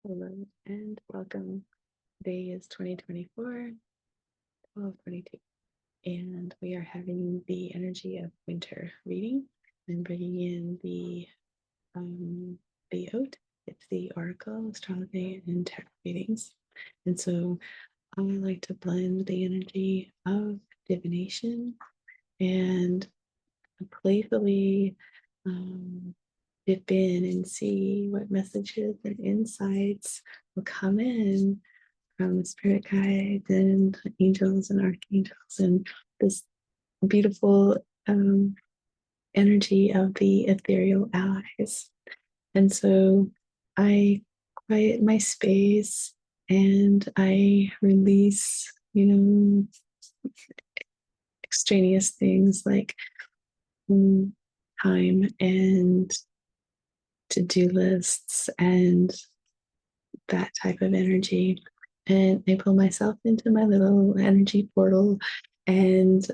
Hello and welcome. Today is 2024, 12/22, and we are having the energy of winter reading and bringing in the oat. It's the oracle, astrology, and tarot readings. And so I like to blend the energy of divination and playfully um, dip in and see what messages and insights will come in from spirit guides and angels and archangels and this beautiful energy of the ethereal allies. And so I quiet my space and I release, extraneous things like mm, time and to-do lists and that type of energy. And I pull myself into my little energy portal and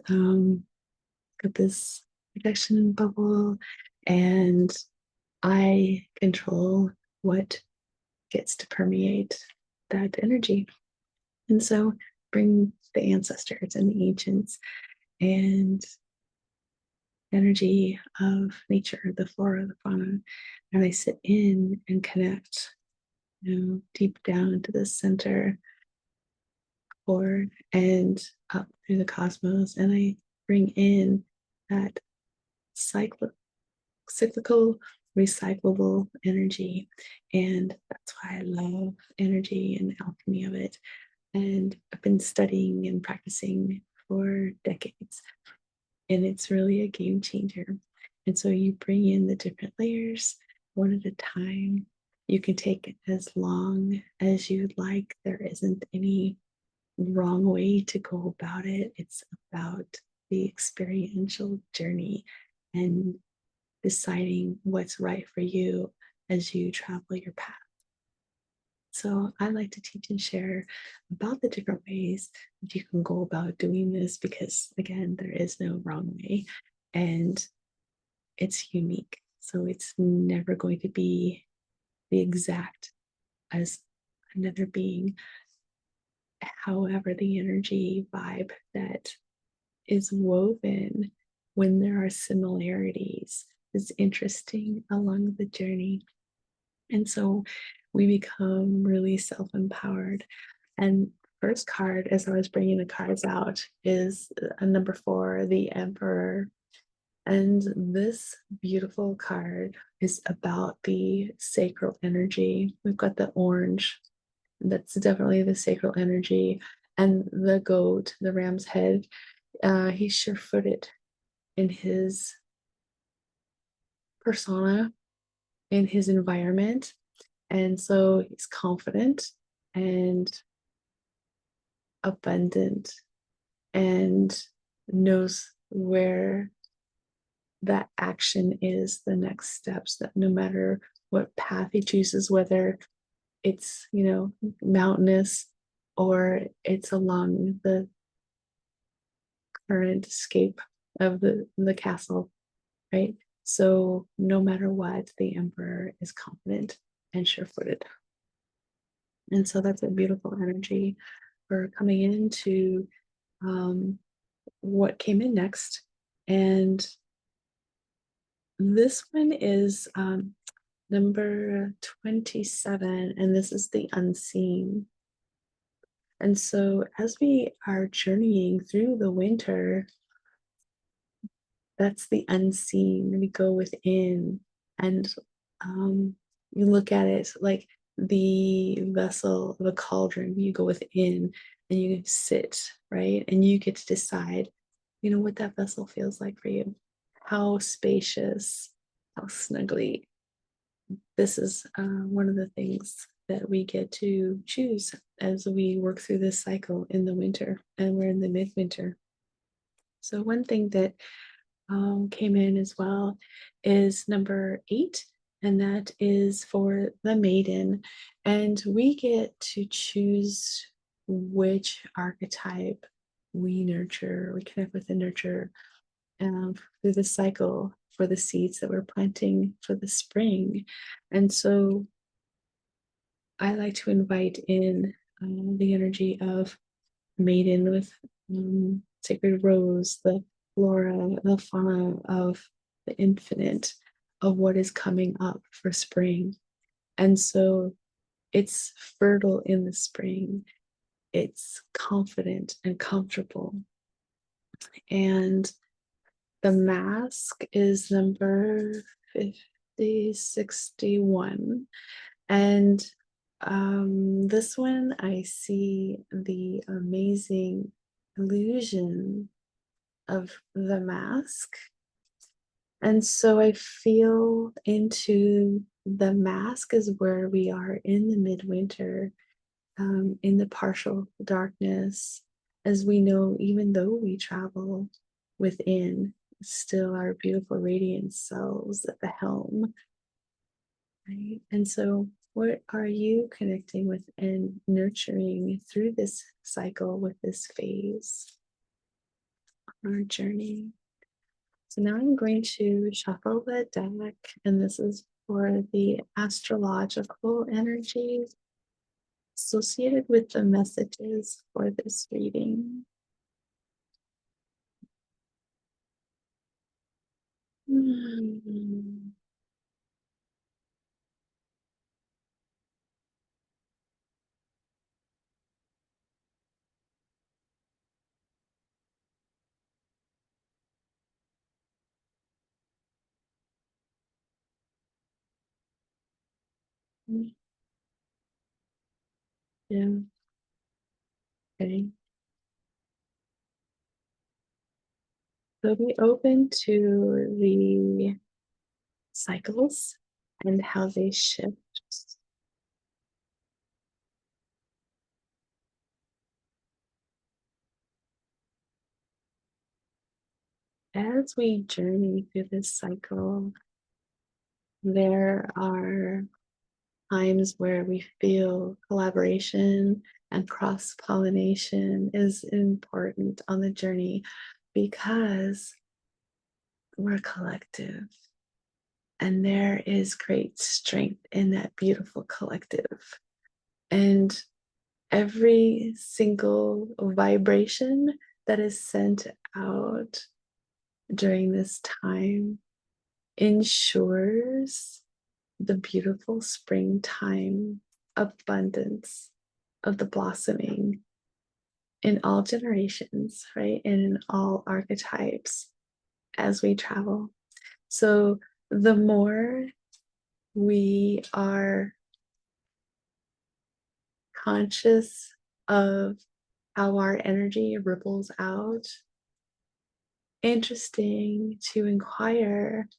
got this protection bubble, and I control what gets to permeate that energy. And so bring the ancestors and the ancients and energy of nature, the flora, the fauna, and I sit in and connect, deep down to the center forward and up through the cosmos. And I bring in that cyclical, recyclable energy. And that's why I love energy and the alchemy of it. And I've been studying and practicing for decades. And it's really a game changer. And so you bring in the different layers one at a time. You can take it as long as you'd like. There isn't any wrong way to go about it. It's about the experiential journey and deciding what's right for you as you travel your path. So I like to teach and share about the different ways that you can go about doing this because, again, there is no wrong way and it's unique. So it's never going to be the exact as another being. However, the energy vibe that is woven when there are similarities is interesting along the journey. And so we become really self-empowered. And first card, as I was bringing the cards out, is a number 4, the Emperor. And this beautiful card is about the sacral energy. We've got the orange, that's definitely the sacral energy, and the goat, the ram's head. He's sure-footed in his persona, in his environment, and so he's confident and abundant and knows where that action is, the next steps, that no matter what path he chooses, whether it's, mountainous or it's along the current scape of the castle, right? So no matter what, the emperor is confident and sure-footed. And so that's a beautiful energy for coming into what came in next. And this one is number 27, and this is the unseen. And so as we are journeying through the winter, that's the unseen. We go within and you look at it like the vessel, the cauldron. You go within and you sit, right? And you get to decide, what that vessel feels like for you. How spacious, how snuggly. This is one of the things that we get to choose as we work through this cycle in the winter, and we're in the midwinter. So one thing that came in as well is number 8, and that is for the maiden. And we get to choose which archetype we nurture, we connect with and nurture through the cycle for the seeds that we're planting for the spring. And so I like to invite in the energy of maiden with sacred rose, the flora, the fauna of the infinite, of what is coming up for spring. And so it's fertile in the spring, it's confident and comfortable. And the mask is number 5061. And this one, I see the amazing illusion of the mask. And so I feel into the mask is where we are in the midwinter, in the partial darkness. As we know, even though we travel within, still our beautiful radiant selves at the helm, right? And so, what are you connecting with and nurturing through this cycle with this phase on our journey? So now I'm going to shuffle the deck, and this is for the astrological energies associated with the messages for this reading. Yeah. Okay. So be open to the cycles and how they shift as we journey through this cycle. There are times where we feel collaboration and cross pollination is important on the journey because we're collective and there is great strength in that beautiful collective. And every single vibration that is sent out during this time ensures the beautiful springtime abundance of the blossoming in all generations, right? And in all archetypes as we travel. So the more we are conscious of how our energy ripples out, interesting to inquire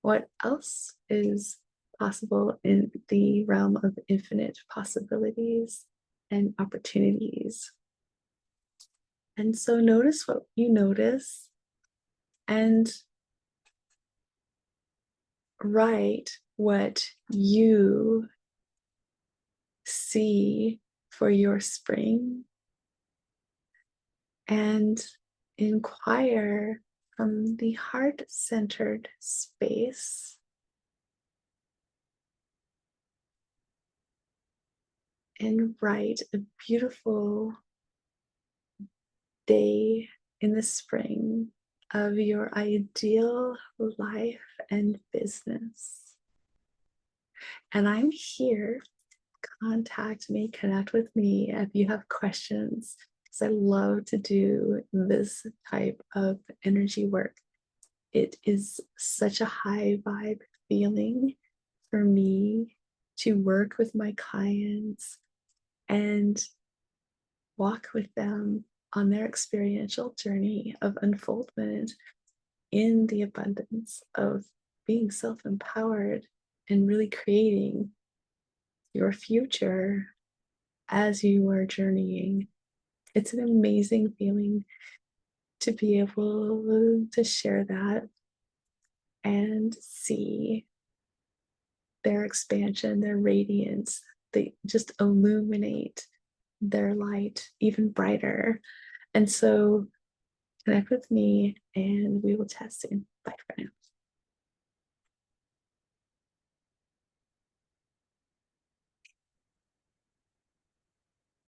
what else is possible in the realm of infinite possibilities and opportunities. And so notice what you notice and write what you see for your spring and inquire from the heart-centered space and write a beautiful day in the spring of your ideal life and business. And I'm here. Contact me, connect with me if you have questions, because I love to do this type of energy work. It is such a high vibe feeling for me to work with my clients and walk with them on their experiential journey of unfoldment in the abundance of being self-empowered and really creating your future as you are journeying. It's an amazing feeling to be able to share that and see their expansion, their radiance. They just illuminate their light even brighter. And so connect with me and we will chat soon. Bye for now.